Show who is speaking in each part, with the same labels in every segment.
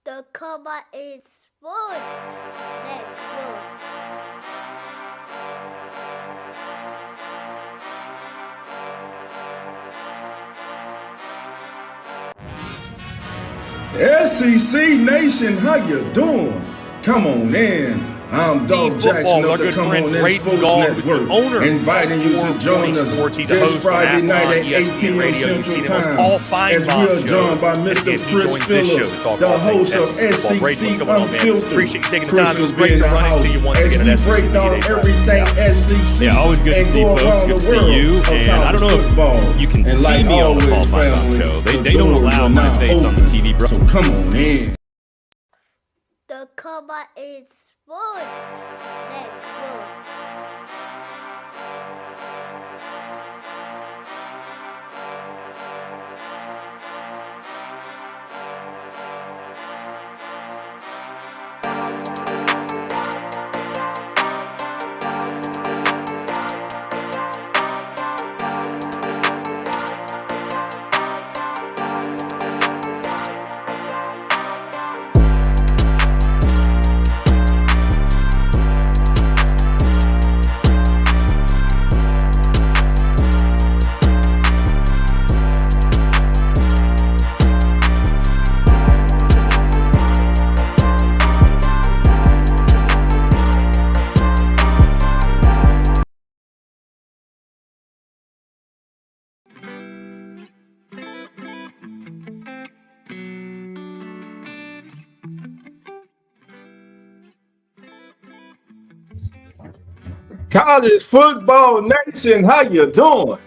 Speaker 1: The Comma is Sports Network.
Speaker 2: SEC Nation, how you doing? Come on in. I'm Dolph Jackson of the Come On In Sports Network, inviting you to join us this Friday night at 8 p.m. Central Time as we are joined by Mr. Chris Phillips, the host of SEC Unfiltered. Chris will be in the house as we break down everything SEC
Speaker 3: always good to see folks. Good to see you. And I don't know if you can see me on the Paul Feinbaum show. They don't allow my face on the TV, bro.
Speaker 2: So come on in.
Speaker 1: The Comma is Sports Network.
Speaker 2: College Football Nation, how you doing?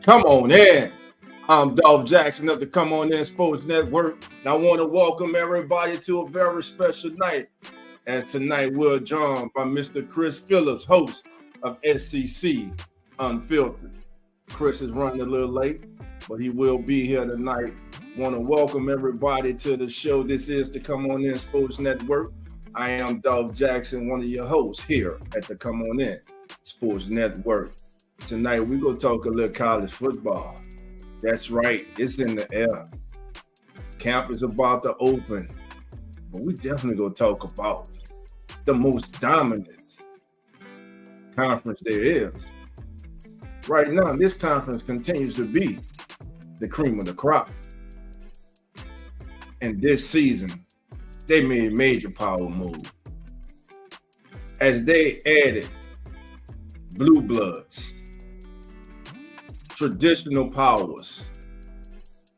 Speaker 2: Come on in. I'm Dolph Jackson of the Come On In Sports Network, and I want to welcome everybody to a very special night. And tonight we're joined by Mr. Chris Phillips, host of SEC Unfiltered. Chris is running a little late, but he will be here tonight. Want to welcome everybody to the show. This is the Come On In Sports Network. I am Dolph Jackson, one of your hosts here at the Come On In Sports Network. Tonight we're going to talk a little college football. That's right, it's in the air. Camp is about to open, but we definitely going to talk about the most dominant conference there is. Right now, this conference continues to be the cream of the crop. And this season, they made a major power move as they added blue bloods, traditional powers.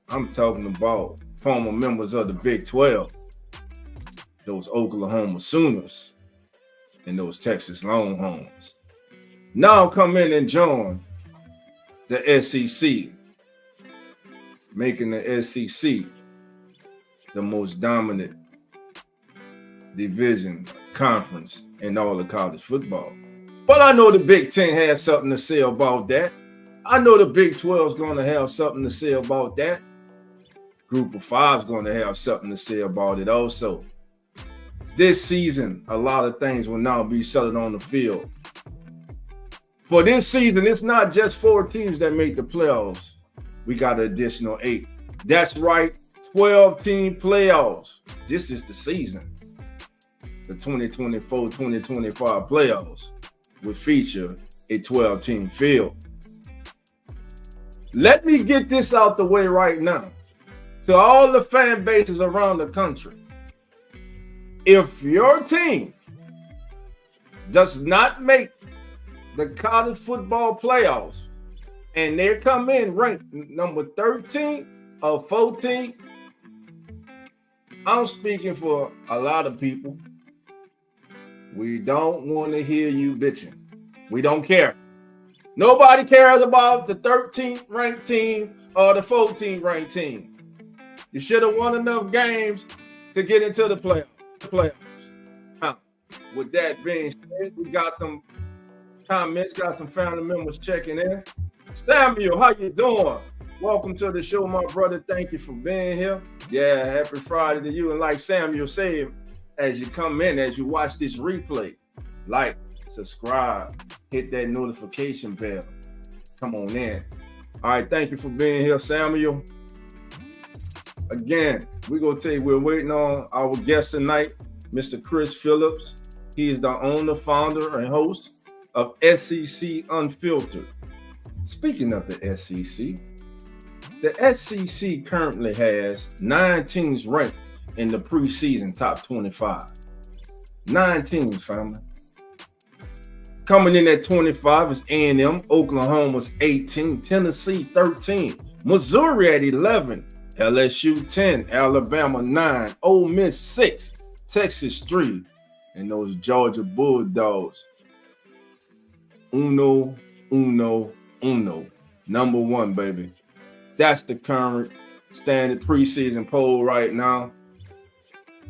Speaker 2: I'm talking about former members of the Big 12, those Oklahoma Sooners and those Texas Longhorns. Now come in and join the SEC, making the SEC the most dominant division conference in all of college football. But I know the Big Ten has something to say about that. I know the Big 12 is going to have something to say about that. Group of Five is going to have something to say about it also. This season, a lot of things will now be settled on the field. For this season, it's not just 4 teams that make the playoffs. We got an additional 8. That's right, 12-team playoffs. This is the season. The 2024-2025 playoffs will feature a 12-team field. Let me get this out the way right now. To all the fan bases around the country, if your team does not make the college football playoffs and they come in ranked number 13 or 14, I'm speaking for a lot of people. We don't want to hear you bitching. We don't care. Nobody cares about the 13th ranked team or the 14th ranked team. You should have won enough games to get into the playoffs. Now, with that being said, we got some comments, got some family members checking in. Samuel, how you doing? Welcome to the show, my brother. Thank you for being here. Yeah, happy Friday to you. And like Samuel said, as you come in, as you watch this replay, like, subscribe, hit that notification bell. Come on in. All right, thank you for being here, Samuel. Again, we're going to tell you, we're waiting on our guest tonight, Mr. Chris Phillips. He is the owner, founder, and host of SEC Unfiltered. Speaking of the SEC currently has 9 teams ranked in the preseason top 25. 9 teams, family. Coming in at 25 is A&M, Oklahoma's 18, Tennessee 13, Missouri at 11, LSU 10, Alabama 9, Ole Miss 6, Texas 3, and those Georgia Bulldogs. Uno. Number 1, baby. That's the current standard preseason poll right now,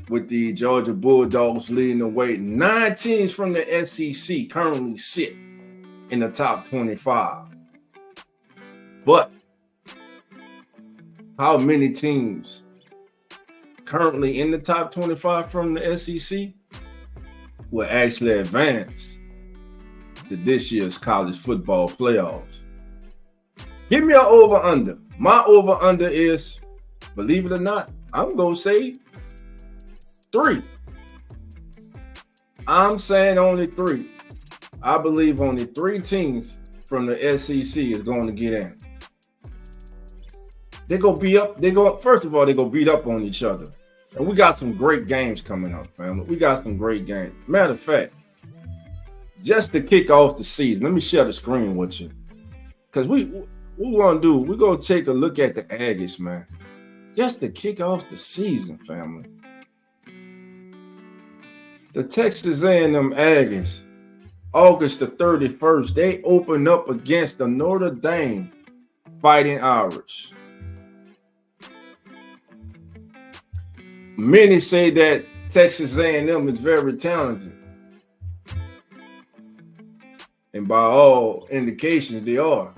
Speaker 2: with the Georgia Bulldogs leading the way. 9 teams from the SEC currently sit in the top 25. But how many teams currently in the top 25 from the SEC will actually advance to this year's college football playoffs? Give me an over-under. My over-under is, believe it or not, I'm going to say 3. I'm saying only 3. I believe only 3 teams from the SEC is going to get in. They're going to be up. First of all, they're going to beat up on each other. And we got some great games coming up, family. We got some great games. Matter of fact, just to kick off the season, let me share the screen with you. Because we're going to take a look at the Aggies, man. Just to kick off the season, family. The Texas A&M Aggies, August the 31st, they open up against the Notre Dame Fighting Irish. Many say that Texas A&M is very talented. And by all indications, they are.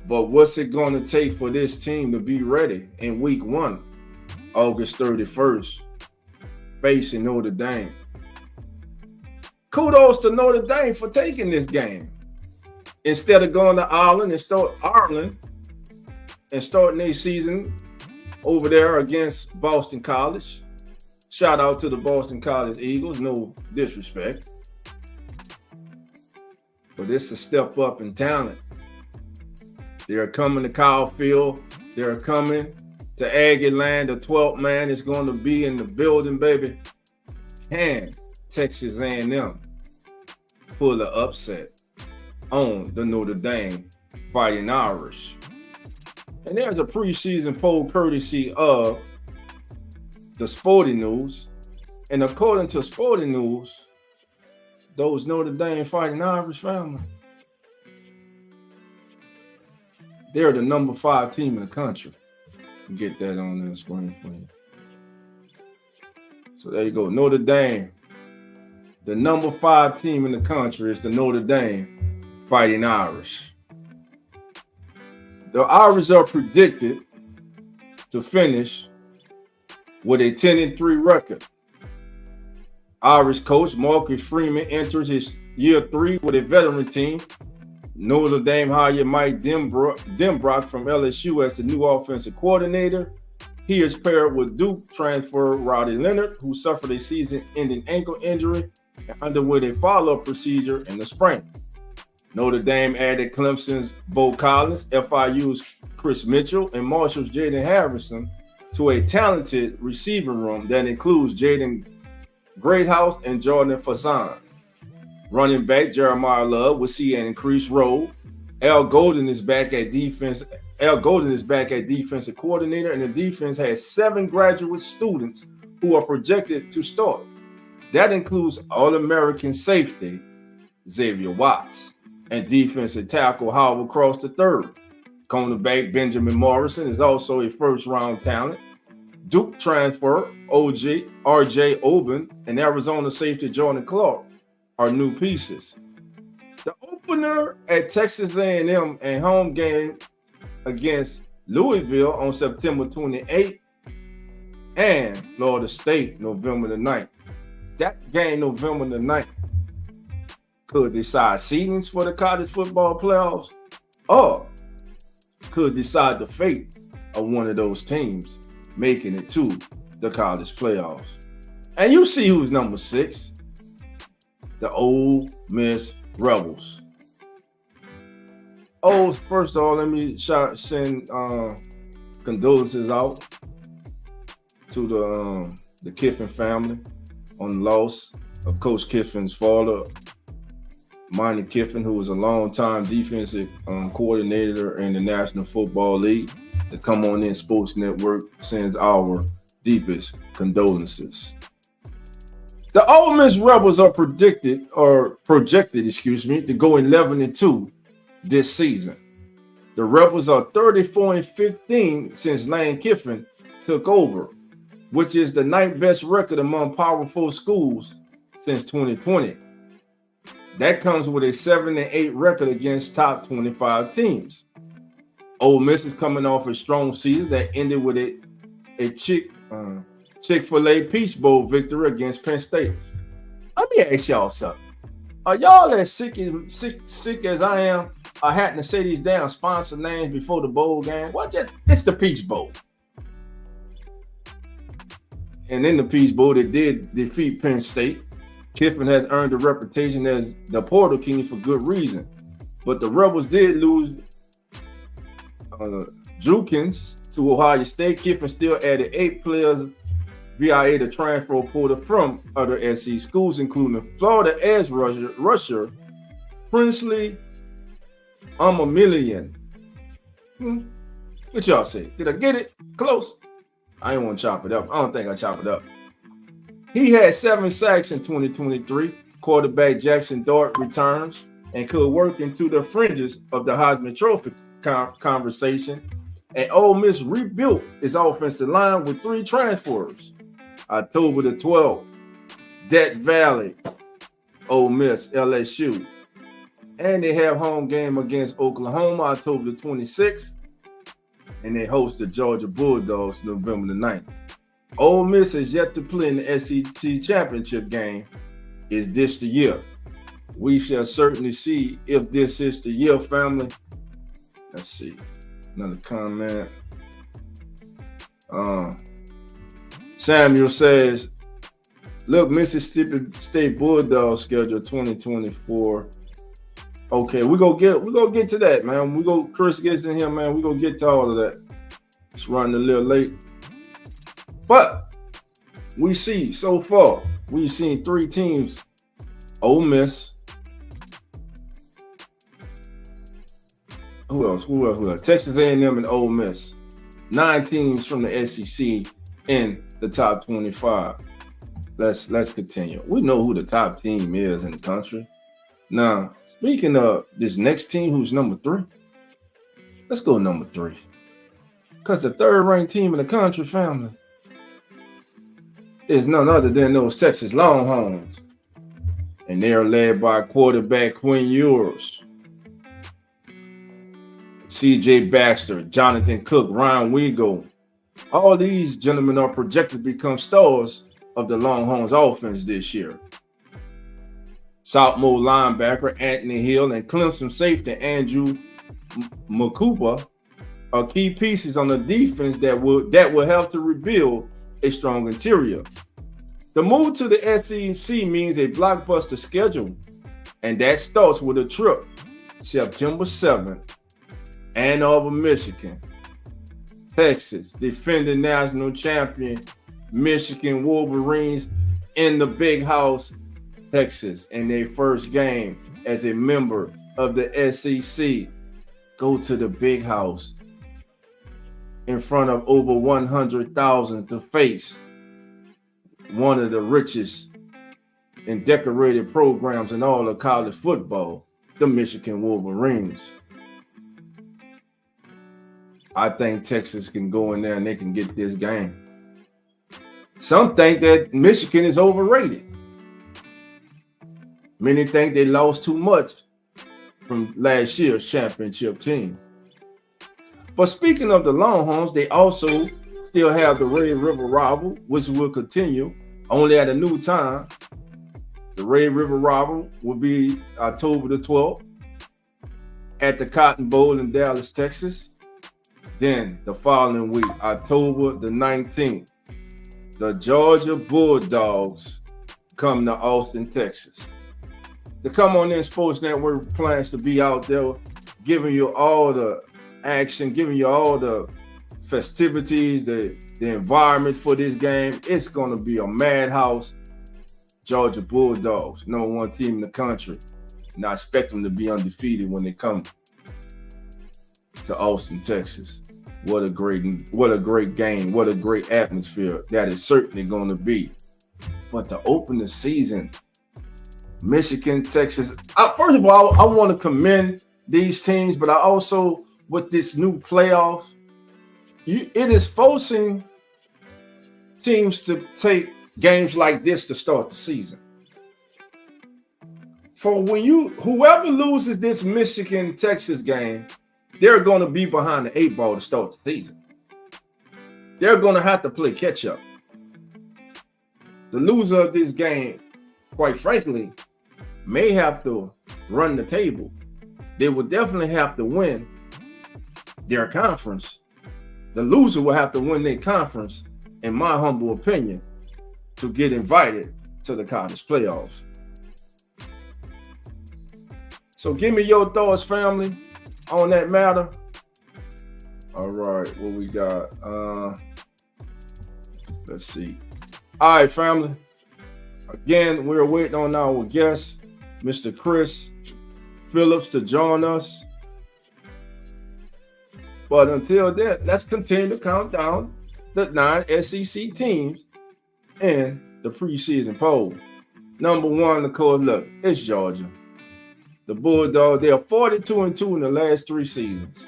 Speaker 2: But what's it going to take for this team to be ready in week 1, August 31st, facing Notre Dame? Kudos to Notre Dame for taking this game. Instead of going to Ireland and starting their season over there against Boston College. Shout out to the Boston College Eagles, no disrespect. But it's a step up in talent. They're coming to Kyle Field. They're coming to Aggie Land. The 12th man is going to be in the building, baby. Can Texas A&M pull the upset on the Notre Dame Fighting Irish? And there's a preseason poll courtesy of the Sporting News. And according to Sporting News, those Notre Dame Fighting Irish family, they're the number 5 team in the country. Get that on the screen for you. So there you go. Notre Dame. The number 5 team in the country is the Notre Dame Fighting Irish. The Irish are predicted to finish with a 10-3 record. Irish coach Marcus Freeman enters his year 3 with a veteran team. Notre Dame hired Mike Denbrock from LSU as the new offensive coordinator. He is paired with Duke transfer Roddy Leonard, who suffered a season-ending ankle injury and underwent a follow-up procedure in the spring. Notre Dame added Clemson's Bo Collins, FIU's Chris Mitchell, and Marshall's Jaden Harrison to a talented receiving room that includes Jaden Greathouse and Jordan Fazan. Running back Jeremiah Love will see an increased role. Al Golden is back at defensive coordinator, and the defense has 7 graduate students who are projected to start. That includes All-American safety Xavier Watts and defensive tackle Howard Cross III. Cornerback Benjamin Morrison is also a first-round talent. Duke transfer R.J. Oben and Arizona safety Jordan Clark are new pieces. The opener at Texas A&M and home game against Louisville on September 28th and Florida State November the 9th. That game November the 9th could decide seedings for the college football playoffs or could decide the fate of one of those teams making it to the college playoffs. And you see who's number 6, the Ole Miss Rebels. Oh, first of all, let me send condolences out to the Kiffin family on the loss of Coach Kiffin's father, Monty Kiffin, who was a longtime defensive coordinator in the National Football League. To Come On In Sports Network sends our deepest condolences. The Ole Miss Rebels are projected, to go 11-2 this season. The Rebels are 34-15 since Lane Kiffin took over, which is the 9th best record among Power 4 schools since 2020. That comes with a 7-8 record against top 25 teams. Ole Miss is coming off a strong season that ended with a Chick-fil-A Peach Bowl victory against Penn State. Let me ask y'all something. Are y'all as sick as I am? I had to say these damn sponsor names before the bowl game. It's the Peach Bowl. And in the Peach Bowl, they did defeat Penn State. Kiffin has earned a reputation as the Portal King for good reason. But the Rebels did lose Jukins to Ohio State. Kiffin still added 8 players via the transfer portal from other SEC schools, including Florida edge rusher Princely Amamillion. What y'all say? Did I get it? Close? I didn't want to chop it up. I don't think I chop it up. He had 7 sacks in 2023. Quarterback Jackson Dart returns and could work into the fringes of the Heisman Trophy conversation. And Ole Miss rebuilt its offensive line with 3 transfers. October the 12th, Death Valley, Ole Miss, LSU. And they have home game against Oklahoma, October the 26th. And they host the Georgia Bulldogs November the 9th. Ole Miss has yet to play in the SEC championship game. Is this the year? We shall certainly see if this is the year, family. Let's see. Another comment. Samuel says, look, Mississippi State Bulldogs schedule 2024. Okay, we gonna get to that, man. Chris gets in here, man. We gonna get to all of that. It's running a little late. But we see so far, we've seen 3 teams. Ole Miss. Who else? Texas A&M and Ole Miss. 9 teams from the SEC in the top 25. Let's continue. We know who the top team is in the country. Now, speaking of this next team, who's number 3? Let's go number 3. Because the 3rd-ranked team in the country, family, is none other than those Texas Longhorns. And they are led by quarterback Quinn Ewers, C.J. Baxter, Jonathan Cook, Ryan Wingo. All these gentlemen are projected to become stars of the Longhorns offense this year. Sophomore linebacker Anthony Hill and Clemson safety Andrew Makupa are key pieces on the defense that will help to rebuild a strong interior. The move to the SEC means a blockbuster schedule, and that starts with a trip September 7th, Ann Arbor, Michigan. Texas, defending national champion Michigan Wolverines in the Big House, Texas, in their first game as a member of the SEC. Go to the Big House in front of over 100,000 to face one of the richest and decorated programs in all of college football, the Michigan Wolverines. I think Texas can go in there and they can get this game. Some think that Michigan is overrated. Many think they lost too much from last year's championship team. But speaking of the Longhorns, they also still have the Red River Rival, which will continue only at a new time. The Red River Rival will be October the 12th at the Cotton Bowl in Dallas, Texas. Then the following week, October the 19th, the Georgia Bulldogs come to Austin, Texas. The Come On In Sports Network plans to be out there giving you all the action, giving you all the festivities, the environment for this game. It's going to be a madhouse. Georgia Bulldogs, #1 team in the country. And I expect them to be undefeated when they come to Austin, Texas. What a great game. What a great atmosphere that is certainly going to be. But to open the season, Michigan, Texas. First of all, I want to commend these teams, but I also, with this new playoffs, it is forcing teams to take games like this to start the season. For whoever loses this Michigan-Texas game, they're going to be behind the 8 ball to start the season. They're going to have to play catch up. The loser of this game, quite frankly, may have to run the table. They will definitely have to win their conference. The loser will have to win their conference, in my humble opinion, to get invited to the college playoffs. So give me your thoughts, family, on that matter. All right, what we got? Let's see. All right, family. Again, we're waiting on our guest, Mr. Chris Phillips, to join us. But until then, let's continue to count down the 9 SEC teams in the preseason poll. #1, of course, look, it's Georgia. The Bulldogs, they are 42-2 in the last 3 seasons.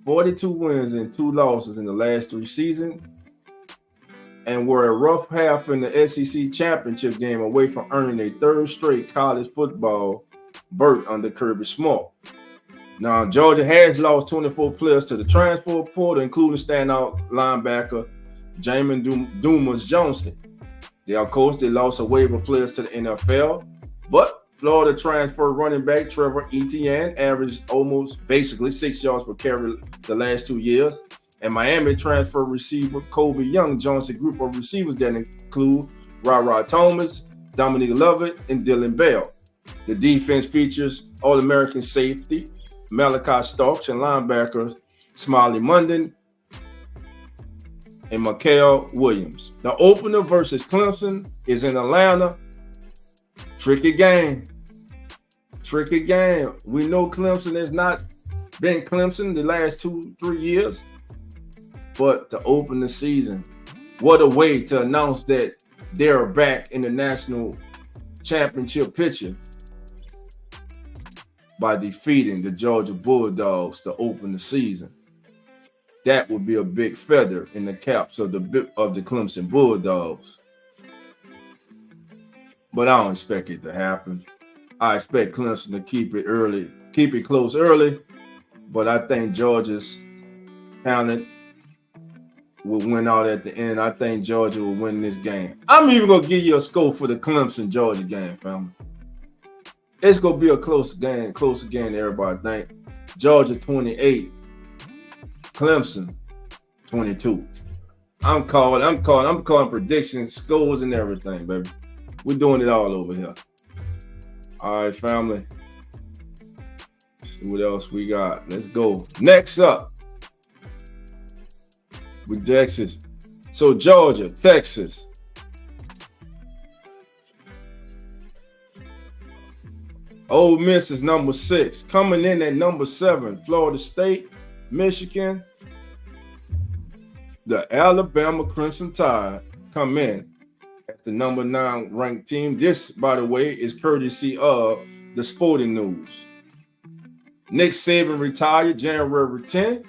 Speaker 2: 42 wins and 2 losses in the last 3 seasons. And were a rough half in the SEC championship game away from earning a 3rd straight college football berth under Kirby Smart. Now, Georgia has lost 24 players to the transfer portal, including standout linebacker Jamin Dumas-Johnson. They lost a wave of players to the NFL, but Florida transfer running back Trevor Etienne averaged almost basically 6 yards per carry the last 2 years. And Miami transfer receiver Kobe Young joins a group of receivers that include Ra Thomas, Dominique Lovett, and Dylan Bell. The defense features All-American safety Malachi Starks and linebackers Smiley Munden and Mikael Williams. The opener versus Clemson is in Atlanta. Tricky game. We know Clemson has not been Clemson the last 2-3 years. But to open the season, what a way to announce that they're back in the national championship picture by defeating the Georgia Bulldogs to open the season. That would be a big feather in the caps of the Clemson Bulldogs. But I don't expect it to happen. I expect Clemson to keep it close early. But I think Georgia's talent will win out at the end. I think Georgia will win this game. I'm even going to give you a score for the Clemson-Georgia game, family. It's going to be a close game than everybody think. Georgia 28, Clemson 22. I'm calling predictions, scores, and everything, baby. We're doing it all over here. All right, family. See what else we got. Let's go. Next up, with Texas. So Georgia, Texas. Ole Miss is #6. Coming in at #7, Florida State, Michigan. The Alabama Crimson Tide come in at the #9 ranked team. This, by the way, is courtesy of the Sporting News. Nick Saban retired January 10th.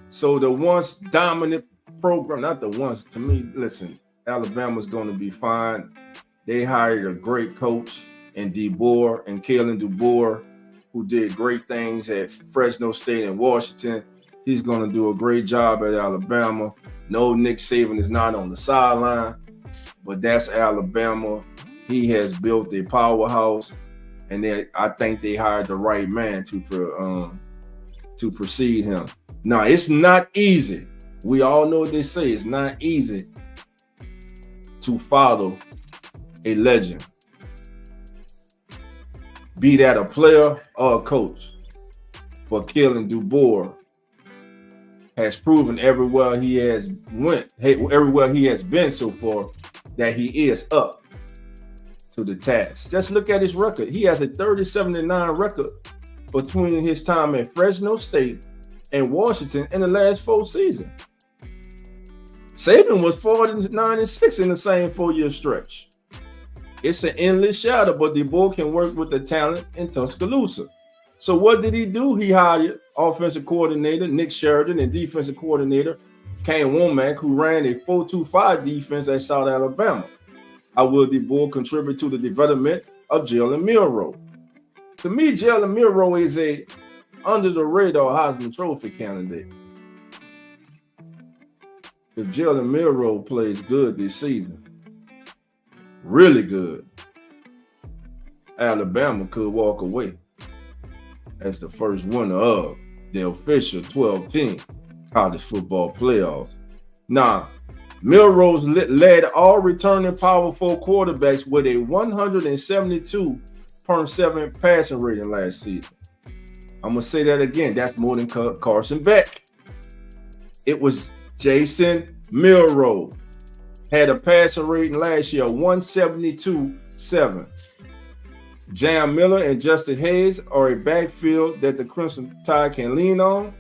Speaker 2: So the once dominant program, not the once, to me, listen, Alabama's going to be fine. They hired a great coach in DeBoer and Kalen DeBoer, who did great things at Fresno State and Washington. He's going to do a great job at Alabama. No, Nick Saban is not on the sideline, but that's Alabama. He has built a powerhouse, and I think they hired the right man to precede him. Now, it's not easy. We all know what they say. It's not easy to follow a legend, be that a player or a coach. But Kalen DeBoer has proven everywhere he has been so far, that he is up to the task. Just look at his record. He has a 30-79 record between his time at Fresno State and Washington in the last 4 seasons. Saban was 49-6 in the same 4-year stretch. It's an endless shadow, but DeBoer can work with the talent in Tuscaloosa. So what did he do? He hired offensive coordinator Nick Sheridan and defensive coordinator Kane Womack, who ran a 4-2-5 defense at South Alabama. How will DeBoer contribute to the development of Jalen Milroe? To me, Jalen Milroe is a under-the-radar Heisman Trophy candidate. If Jalen Milroe plays good this season, really good, Alabama could walk away as the first winner of the official 12-team college football playoffs. Now, Milroe led all returning Power 4 quarterbacks with a 172.7 passing rating last season. I'm going to say that again. That's more than Carson Beck. It was Jason Milroe. Had a passing rating last year, 172.7. Jam Miller and Justin Hayes are a backfield that the Crimson Tide can lean on.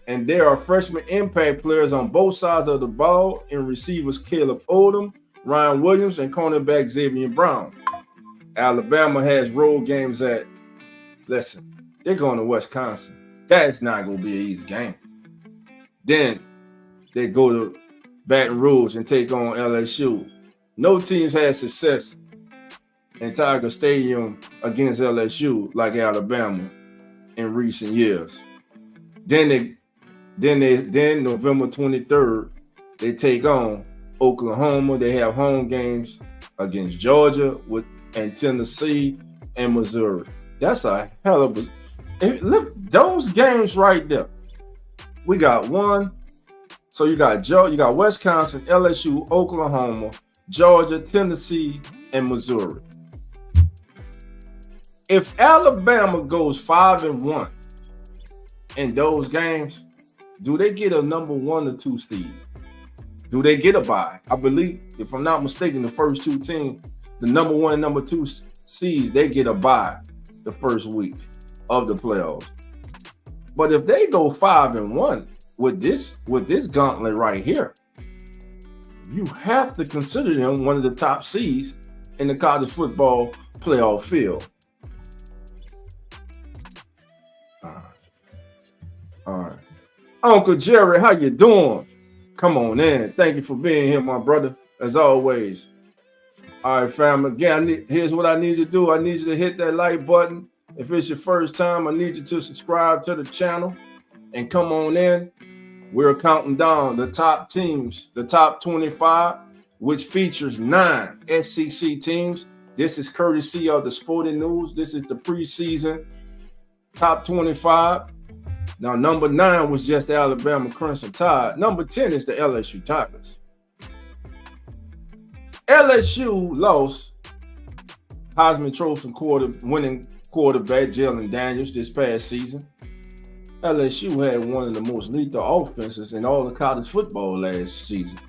Speaker 2: And there are freshman impact players on both sides of the ball in receivers Caleb Odom, Ryan Williams, and cornerback Xavier Brown. Alabama has road games they're going to Wisconsin. That's not going to be an easy game. Then they go to Baton Rouge and take on LSU. No teams had success in Tiger Stadium against LSU like Alabama in recent years. Then November 23rd, they take on Oklahoma. They have home games against Georgia and Tennessee and Missouri. That's a hell of a look. Those games right there. We got one. So you got Wisconsin, LSU, Oklahoma, Georgia, Tennessee, and Missouri. If Alabama goes 5-1 in those games, do they get a number 1 or 2 seed? Do they get a bye? I believe, if I'm not mistaken, the first 2 teams, the number 1 and number 2 seeds, they get a bye the first week of the playoffs. But if they go 5-1 with this gauntlet right here, you have to consider them one of the top seeds in the college football playoff field. All right. Uncle Jerry, how you doing? Come on in. Thank you for being here, my brother, as always. All right, fam. Again, here's what I need you to do. I need you to hit that like button. If it's your first time, I need you to subscribe to the channel and come on in. We're counting down the top teams, the top 25, which features 9 SEC teams. This is courtesy of the Sporting News. This is the preseason top 25. Now, number 9 was just the Alabama Crimson Tide. Number 10 is the LSU Tigers. LSU lost Heisman Trophy winning quarterback Jalen Daniels this past season. LSU had one of the most lethal offenses in all of college football last season.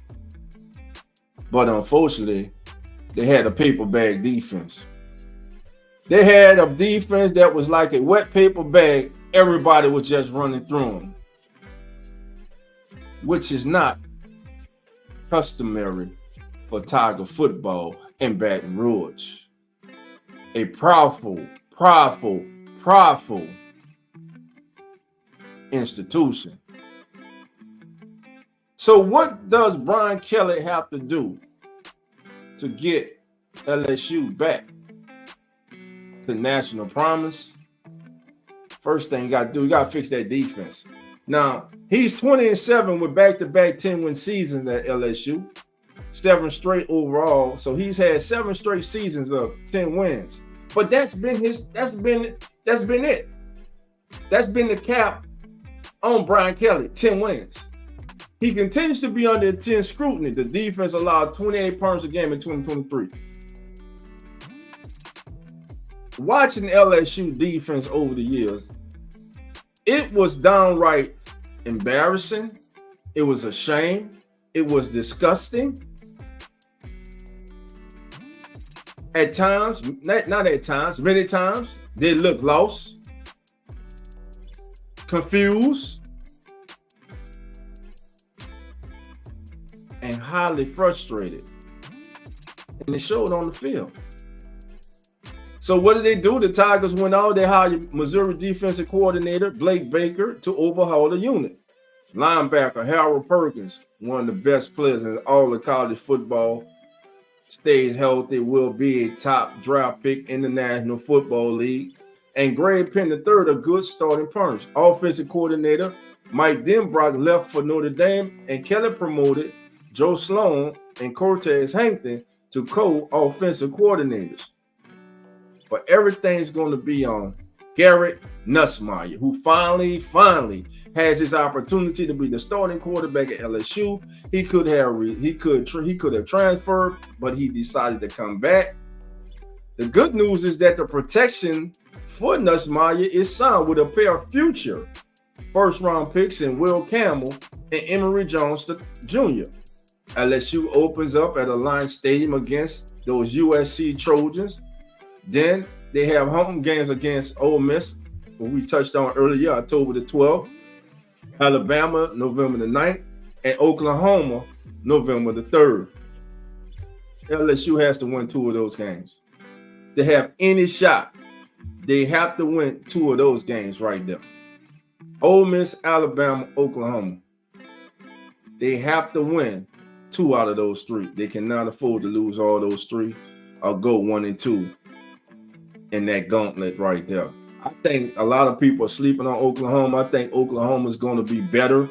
Speaker 2: But unfortunately, they had a paper bag defense. They had a defense that was like a wet paper bag. Everybody was just running through them, which is not customary for Tiger football in Baton Rouge. A prideful institution. So what does Brian Kelly have to do to get LSU back to national promise? First thing you got to do, you got to fix that defense. Now, he's 20-7 with back-to-back 10-win seasons at LSU, 7 straight overall. So he's had 7 straight seasons of 10 wins. But that's been it. That's been the cap on Brian Kelly, 10 wins. He continues to be under intense scrutiny. The defense allowed 28 points a game in 2023. Watching LSU defense over the years, it was downright embarrassing. It was a shame. It was disgusting. At times, not at times, many times, they looked lost, confused, and highly frustrated. And it showed on the field. So what did they do? The Tigers went out. They hired Missouri defensive coordinator Blake Baker to overhaul the unit. Linebacker Harold Perkins, one of the best players in all of college football, stays healthy, will be a top draft pick in the National Football League. And Greg Penn III, a good starting punch. Offensive coordinator Mike Denbrock left for Notre Dame, and Kelly promoted Joe Sloan and Cortez Hankton to co-offensive coordinators. But everything's going to be on Garrett Nussmeier, who finally has his opportunity to be the starting quarterback at LSU. He could have transferred, but he decided to come back. The good news is that the protection for Nussmeier is signed with a pair of future first-round picks in Will Campbell and Emory Jones Jr. LSU opens up at Alliance Stadium against those USC Trojans. Then they have home games against Ole Miss, what we touched on earlier, October the 12th, Alabama, November the 9th, and Oklahoma, November the 3rd. LSU has to win 2 of those games. To have any shot, they have to win 2 of those games right there. Ole Miss, Alabama, Oklahoma. They have to win 2 out of those 3. They cannot afford to lose all those 3 or go 1-2 in that gauntlet right there. I think a lot of people are sleeping on Oklahoma. I think Oklahoma is going to be better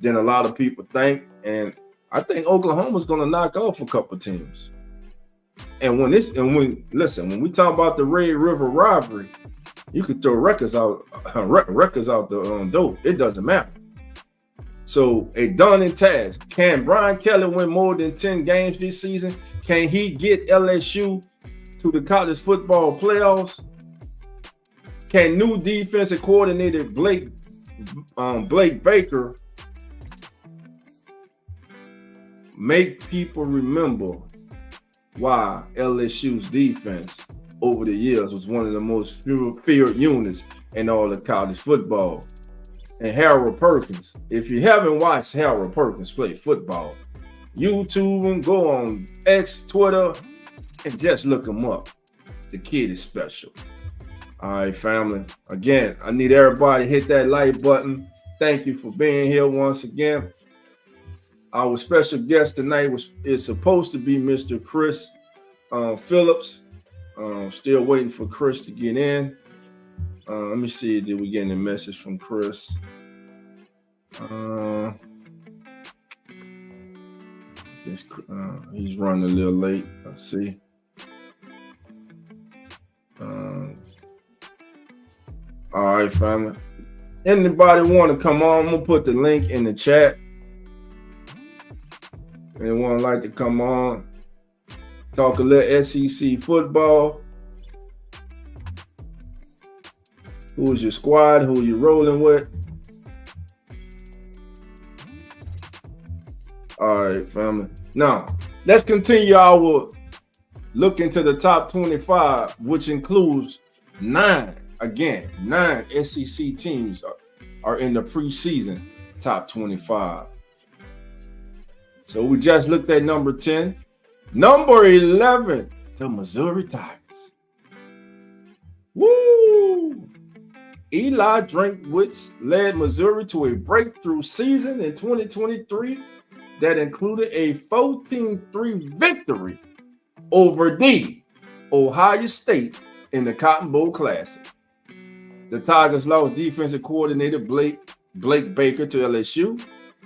Speaker 2: than a lot of people think. And I think Oklahoma is going to knock off a couple teams. And when we talk about the Red River rivalry, you could throw records out the door. It doesn't matter. So a daunting task. Can Brian Kelly win more than 10 games this season? Can he get LSU to the college football playoffs? Can new defensive coordinator Blake Baker make people remember why LSU's defense over the years was one of the most feared units in all of college football? And Harold Perkins, if you haven't watched Harold Perkins play football, YouTube him, go on X, Twitter, and just look him up. The kid is special. All right, family. Again, I need everybody to hit that like button. Thank you for being here once again. Our special guest tonight is supposed to be Mr. Chris Phillips. Still waiting for Chris to get in. Let me see. Did we get a message from Chris? He's running a little late. Let's see. All right, family. Anybody want to come on? I'm gonna put the link in the chat. Anyone like to come on? Talk a little SEC football. Who's your squad? Who you rolling with? All right, family. Now, let's continue our look into the top 25, which includes 9 SEC teams are in the preseason top 25. So we just looked at number 10. Number 11, the Missouri Tigers. Woo! Eli Drinkwitz led Missouri to a breakthrough season in 2023 that included a 14-3 victory over the Ohio State in the Cotton Bowl Classic. The Tigers lost defensive coordinator Blake Baker to LSU,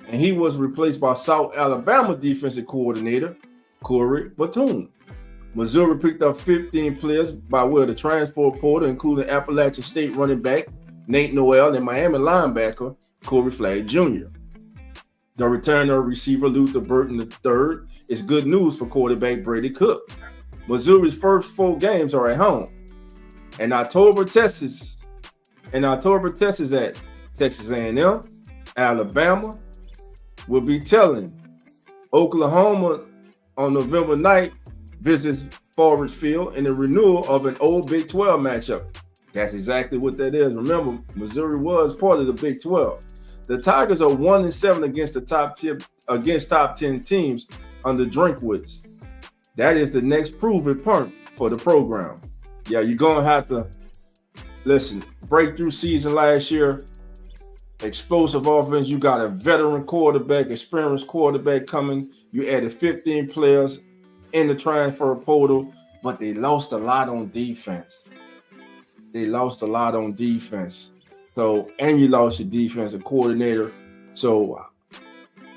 Speaker 2: and he was replaced by South Alabama defensive coordinator Corey Batoon. Missouri picked up 15 players by way of the transfer portal, including Appalachian State running back Nate Noel and Miami linebacker Corey Flagg Jr. The return of receiver Luther Burton III is good news for quarterback Brady Cook. Missouri's first 4 games are at home. In October, test is at Texas A&M, Alabama. Will be telling. Oklahoma on November 9th visits Forest Field in the renewal of an old Big 12 matchup. That's exactly what that is. Remember, Missouri was part of the Big 12. The Tigers are 1-7 against the top 10 teams under Drinkwitz. That is the next proven point for the program. Yeah, you're gonna have to listen. Breakthrough season last year, explosive offense. You got a veteran quarterback, experienced quarterback coming. You added 15 players in the transfer portal, but they lost a lot on defense. So, and you lost your defensive coordinator. So,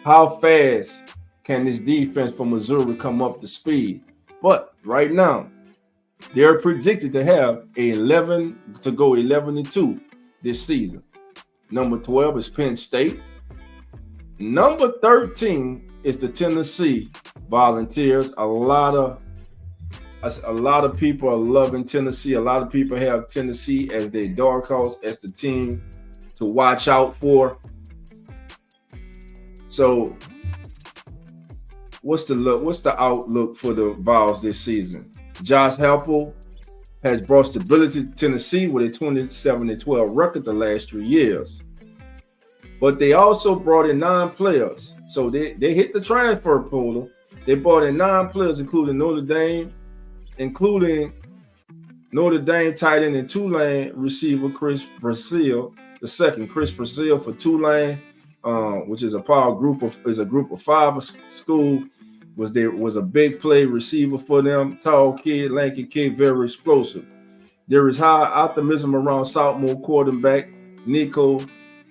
Speaker 2: how fast can this defense from Missouri come up to speed? But right now, they're predicted to have 11-2 this season. Number 12 is Penn State. Number 13 is the Tennessee Volunteers. A lot of people are loving Tennessee. A lot of people have Tennessee as their dark horse, as the team to watch out for. So, what's the outlook for the Vols this season? Josh Heupel has brought stability to Tennessee with a 27-12 record the last 3 years. But they also brought in 9 players. So they hit the transfer portal. They brought in 9 players, including Notre Dame tight end and Tulane receiver Chris Brazile II. Chris Brazile for Tulane, which is a group of 5 school. Was a big play receiver for them. Tall kid, lanky kid, very explosive. There is high optimism around sophomore quarterback Nico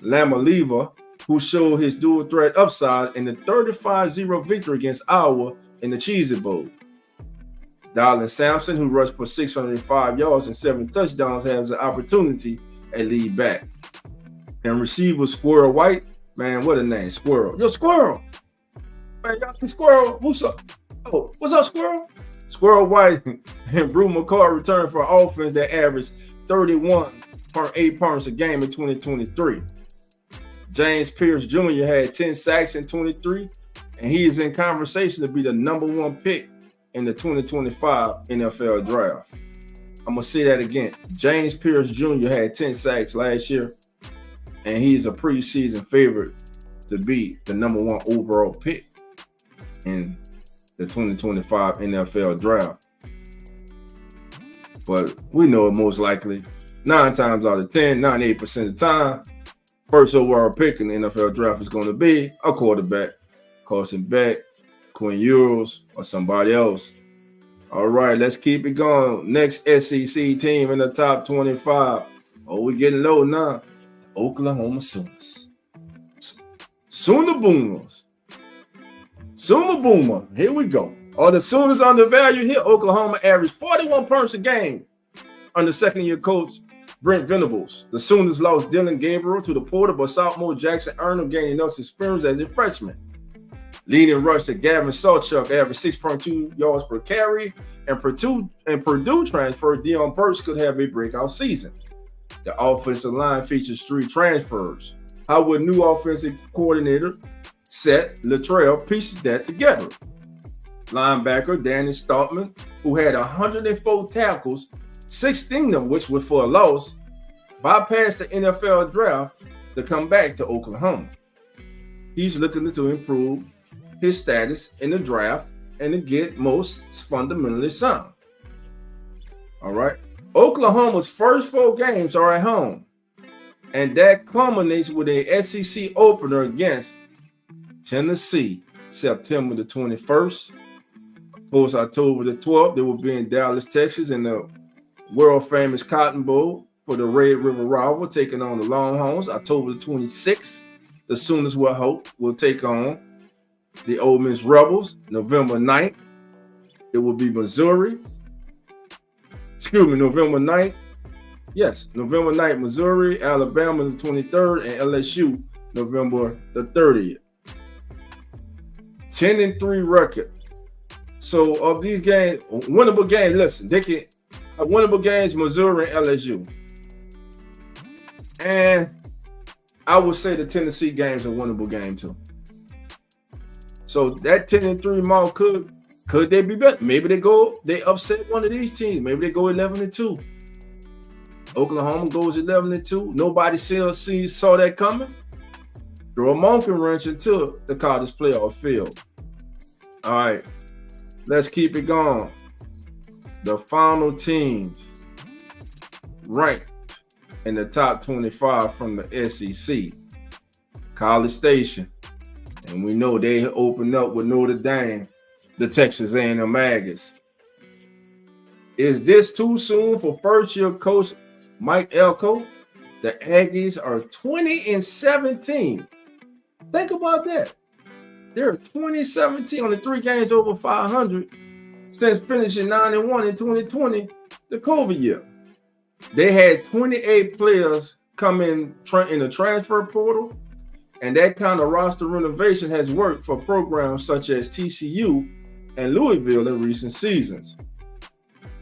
Speaker 2: Lamaliva, who showed his dual threat upside in the 35-0 victory against Iowa in the Cheez-It Bowl. Dylan Sampson, who rushed for 605 yards and 7 touchdowns, has an opportunity at lead back. And receiver Squirrel White, man, what a name, Squirrel. Yo, Squirrel. Man, y'all see Squirrel? What's up? Oh, what's up, Squirrel? Squirrel White and Brew McCall returned for an offense that averaged 31.8 points a game in 2023. James Pierce Jr. had 10 sacks in 23, and he is in conversation to be the number 1 pick in the 2025 NFL draft. I'm going to say that again. James Pierce Jr. had 10 sacks last year, and he's a preseason favorite to be the number 1 overall pick in the 2025 NFL draft. But we know it most likely 9 times out of 10, 98% of the time, first overall pick in the NFL draft is going to be a quarterback, Carson Beck, Quinn Ewers, or somebody else. All right, let's keep it going. Next SEC team in the top 25. Oh, we're getting low now. Oklahoma Sooners. Sooner Boomers. Sooner Boomer. Here we go. Are the Sooners undervalued here? Oklahoma averaged 41 points a game under second-year coach Brent Venables. The Sooners lost Dylan Gabriel to the portal, but sophomore Jackson Earnham gained enough experience as a freshman. Leading rusher Gavin Sawchuk averaged 6.2 yards per carry, and Purdue transfer Dion Burks could have a breakout season. The offensive line features 3 transfers. How would new offensive coordinator Seth Littrell piece that together? Linebacker Danny Stoltman, who had 104 tackles, 16 of which were for a loss, bypassed the NFL draft to come back to Oklahoma. He's looking to improve his status in the draft and to get most fundamentally sound. All right. Oklahoma's first 4 games are at home, and that culminates with a SEC opener against Tennessee, September the 21st. Of course, October the 12th, they will be in Dallas, Texas, in the world-famous Cotton Bowl for the Red River rival, taking on the Longhorns. October the 26th, the Sooners will take on the Ole Miss Rebels. November 9th, it will be Missouri. November 9th. Yes, November 9th, Missouri, Alabama the 23rd, and LSU November the 30th. 10-3 record. So of these games, winnable games, listen, they can winnable games, Missouri and LSU. And I would say the Tennessee game's a winnable game too. So that 10-3 mark could they be better? Maybe they upset one of these teams. Maybe they go 11-2. Oklahoma goes 11-2. Nobody saw that coming. Throw a monkey wrench into the college playoff field. All right, let's keep it going. The final teams ranked in the top 25 from the SEC. College Station. And we know they opened up with Notre Dame, the Texas A&M Aggies. Is this too soon for first-year coach Mike Elko? The Aggies are 20-17. Think about that. They're 20-17 on the 3 games over 500 since finishing 9-1 in 2020, the COVID year. They had 28 players come in the transfer portal, and that kind of roster renovation has worked for programs such as TCU and Louisville in recent seasons.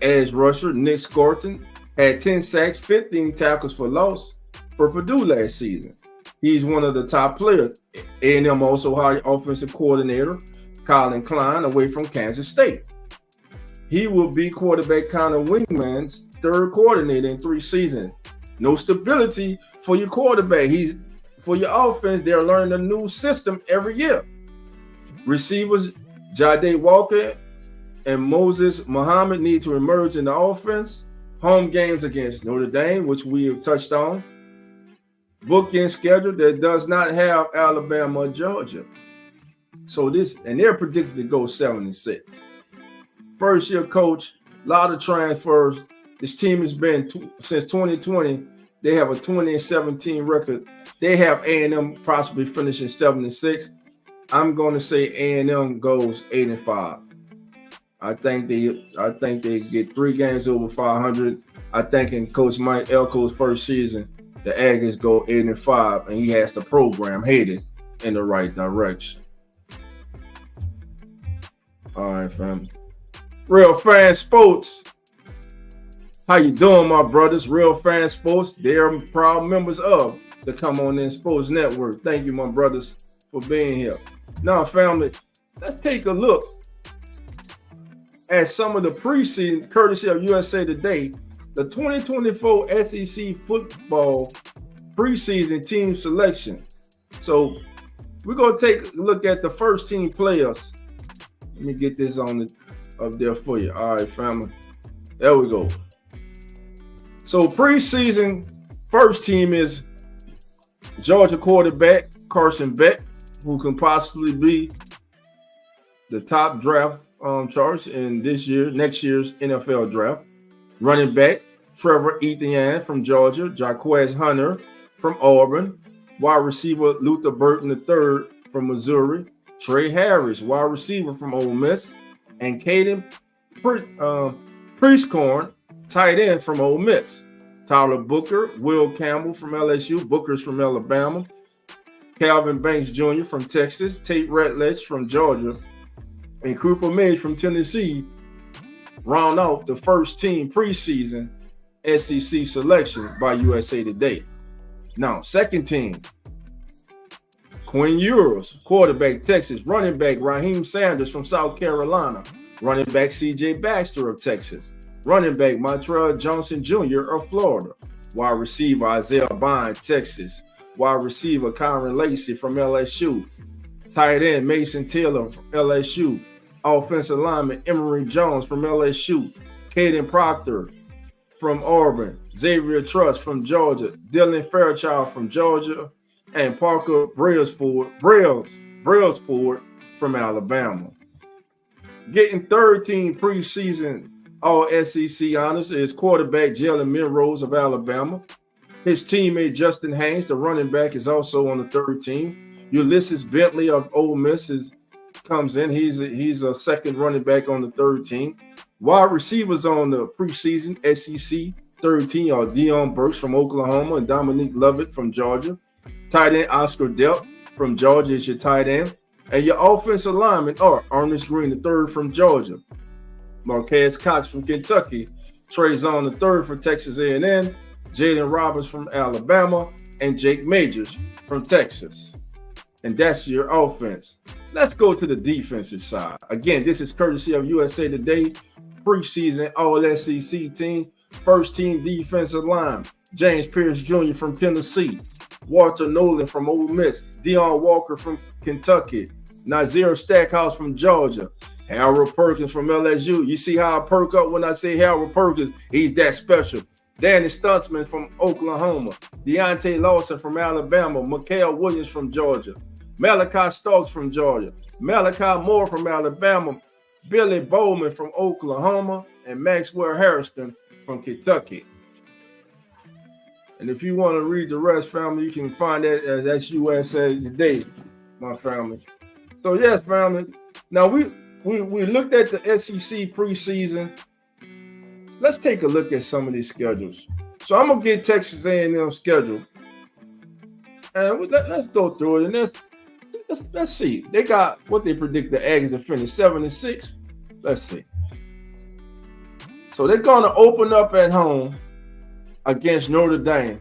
Speaker 2: Edge rusher Nick Scorton had 10 sacks, 15 tackles for loss for Purdue last season. He's one of the top players. A&M also hired offensive coordinator Colin Klein away from Kansas State. He will be quarterback Connor Wingman's third coordinator in 3 seasons. No stability for your quarterback. For your offense, they're learning a new system every year. Receivers Jade Walker and Moses Muhammad need to emerge in the offense. Home games against Notre Dame, which we have touched on. Bookend schedule that does not have Alabama or Georgia. So they're predicted to go 7-6. First year coach, a lot of transfers. This team has been since 2020. They have a 20-17 record. They have A&M possibly finishing 7-6. I'm going to say A&M goes 8-5. I think they get 3 games over 500. I think in Coach Mike Elko's first season, the Aggies go 8-5, and he has the program headed in the right direction. All right, fam. Real Fan Sports. How you doing, my brothers? Real Fan Sports. They're proud members of the Come On In Sports Network. Thank you, my brothers, for being here. Now, family, let's take a look at some of the preseason, courtesy of USA Today, the 2024 SEC football preseason team selection. So we're going to take a look at the first team players. Let me get this up there for you. All right, family. There we go. So preseason first team is Georgia quarterback Carson Beck, who can possibly be the top draft choice in next year's NFL draft. Running back Trevor Etienne from Georgia, Jaquez Hunter from Auburn, wide receiver Luther Burton III from Missouri, Trey Harris, wide receiver from Ole Miss, and Caden Priestcorn, tight end from Ole Miss. Tyler Booker, Will Campbell from LSU, Booker's from Alabama, Calvin Banks Jr. from Texas, Tate Ratledge from Georgia, and Cooper Midge from Tennessee round out the first team preseason SEC selection by USA Today. Now, second team, Quinn Ewers, quarterback Texas, running back Raheem Sanders from South Carolina, running back C.J. Baxter of Texas, running back Montrell Johnson Jr. of Florida, wide receiver Isaiah Bond, Texas, wide receiver Kyron Lacey from LSU, tight end Mason Taylor from LSU, offensive lineman Emory Jones from LSU, Caden Proctor from Auburn, Xavier Truss from Georgia, Dylan Fairchild from Georgia, and Parker Brailsford from Alabama. Getting third team preseason All-SEC honors is quarterback Jalen Milrose of Alabama. His teammate Justin Haynes, the running back, is also on the third team. Ulysses Bentley of Ole Miss comes in. He's a second running back on the third team. Wide receivers on the preseason SEC third team are Deion Burks from Oklahoma and Dominique Lovett from Georgia. Tight end Oscar Delp from Georgia is your tight end. And your offensive linemen are Ernest Green III from Georgia, Marquez Cox from Kentucky, Trezon III from Texas A&M, Jaden Roberts from Alabama, and Jake Majors from Texas. And that's your offense. Let's go to the defensive side. Again, this is courtesy of USA Today, preseason All-SEC team, first team defensive line, James Pierce Jr. from Tennessee, Walter Nolan from Ole Miss, Deion Walker from Kentucky, Nazir Stackhouse from Georgia, Harold Perkins from LSU. You see how I perk up when I say Harold Perkins? He's that special. Danny Stutzman from Oklahoma, Deontay Lawson from Alabama, Mikael Williams from Georgia, Malachi Starks from Georgia, Malachi Moore from Alabama, Billy Bowman from Oklahoma, and Maxwell Harrison from Kentucky. And if you want to read the rest, family, you can find that that's USA Today, my family. So yes, family. Now we looked at the SEC preseason. Let's take a look at some of these schedules. So I'm gonna get Texas A&M schedule, and let's go through it. And let's see. They got what they predict the Aggies to finish 7-6. Let's see. So they're gonna open up at home against Notre Dame.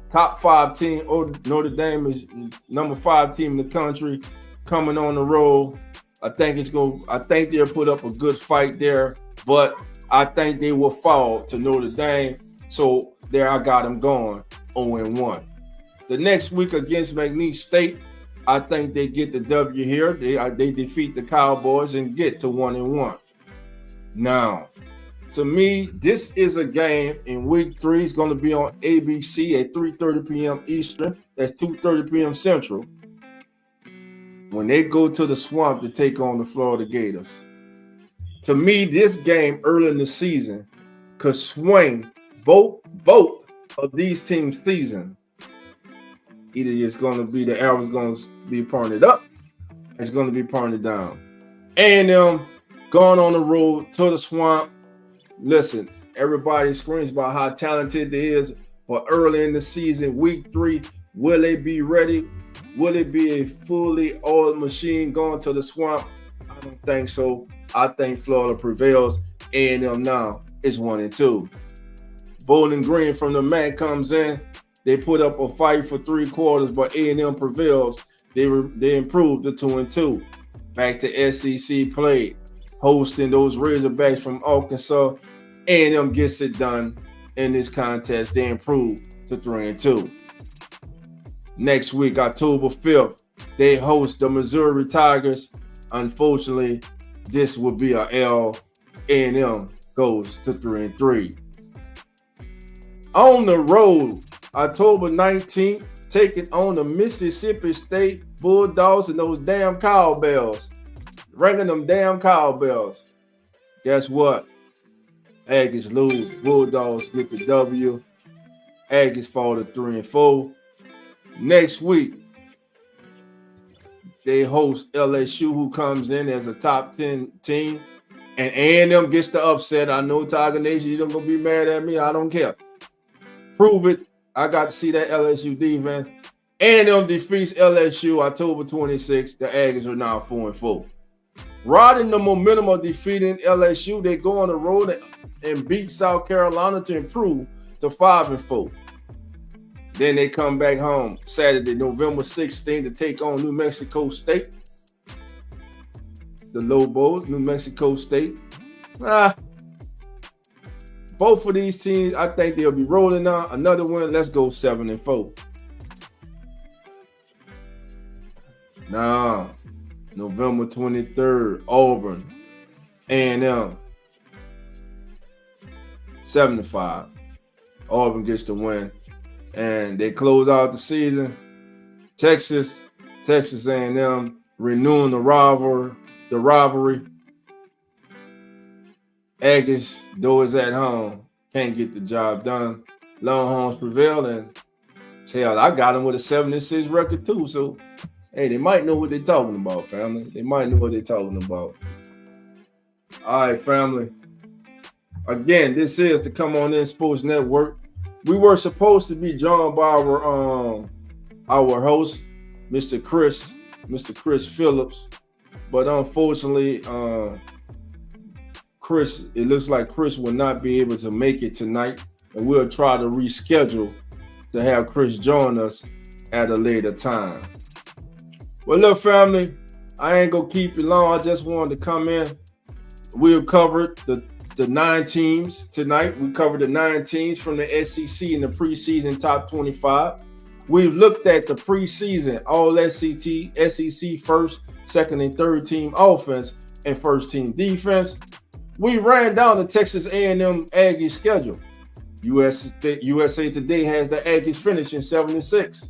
Speaker 2: Top 5 team. Notre Dame is number 5 team in the country, coming on the road. I think they'll put up a good fight there, but I think they will fall to Notre Dame. So there I got them going 0-1. The next week against McNeese State, I think they get the W here. They defeat the Cowboys and get to 1-1. Now, to me, this is a game in week 3. It's going to be on ABC at 3:30 p.m. Eastern. That's 2:30 p.m. Central. When they go to the Swamp to take on the Florida Gators. To me, this game early in the season could swing both of these teams' season. Either it's going to be the arrow's going to be pointed up, it's going to be pointed down. A&M going on the road to the Swamp. Listen, everybody screams about how talented they is, but early in the season, week 3, will they be ready? Will it be a fully oiled machine going to the Swamp? I don't think so. I think Florida prevails. A&M now is 1-2. Bowling Green from the MAC comes in. They put up a fight for 3 quarters, but A&M prevails. They improved to 2-2. Back to SEC play, hosting those Razorbacks from Arkansas. A&M gets it done in this contest. They improve to 3-2. Next week, October 5th, they host the Missouri Tigers. Unfortunately, this will be a L. A&M goes to 3-3. On the road, October 19th, taking on the Mississippi State Bulldogs and those damn cowbells. Ringing them damn cowbells. Guess what? Aggies lose. Bulldogs get the W. Aggies fall to 3-4. Next week, they host LSU, who comes in as a top 10 team. And A&M gets the upset. I know Tiger Nation, you're going to be mad at me. I don't care. Prove it. I got to see that LSU defense. A&M defeats LSU October 26th. The Aggies are now 4-4. Riding the momentum of defeating LSU, they go on the road and beat South Carolina to improve to 5-4. Then they come back home Saturday, November 16th, to take on New Mexico State. The Lobos, New Mexico State. Both of these teams, I think they'll be rolling out. Another win. Let's go 7-4. Now, November 23rd, Auburn, A&M, 7-5. Auburn gets the win. And they close out the season. Texas A&M renewing the rivalry. Aggies, though it's at home, can't get the job done. Longhorns prevail, and hell, I got them with a 7-6 record too. So, hey, they might know what they're talking about, family. They might know what they're talking about. All right, family. Again, this is the Come On In Sports Network. We were supposed to be joined by our host, Mr. Chris Phillips, but unfortunately, it looks like Chris will not be able to make it tonight, and we'll try to reschedule to have Chris join us at a later time. Well, look, family, I ain't gonna keep you long. I just wanted to come in. We've covered the 9 teams tonight. We covered the 9 teams from the SEC in the preseason top 25. We've looked at the preseason all SEC first, second, and third team offense and first team defense. We ran down the Texas A&M Aggies schedule. USA Today has the Aggies finishing 7-6.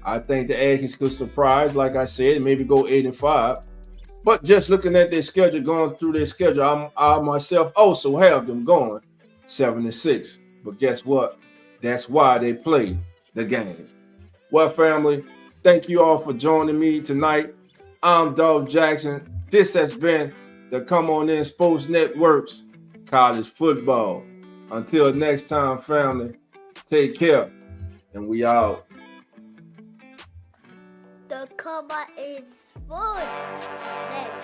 Speaker 2: I think the Aggies could surprise, like I said, maybe go 8-5. But just looking at their schedule, going through their schedule, I myself also have them going 7-6. But guess what? That's why they play the game. Well, family, thank you all for joining me tonight. I'm Dove Jackson. This has been the Come On In Sports Network's College Football. Until next time, family, take care, and we out.
Speaker 1: The Come On In Sports Network.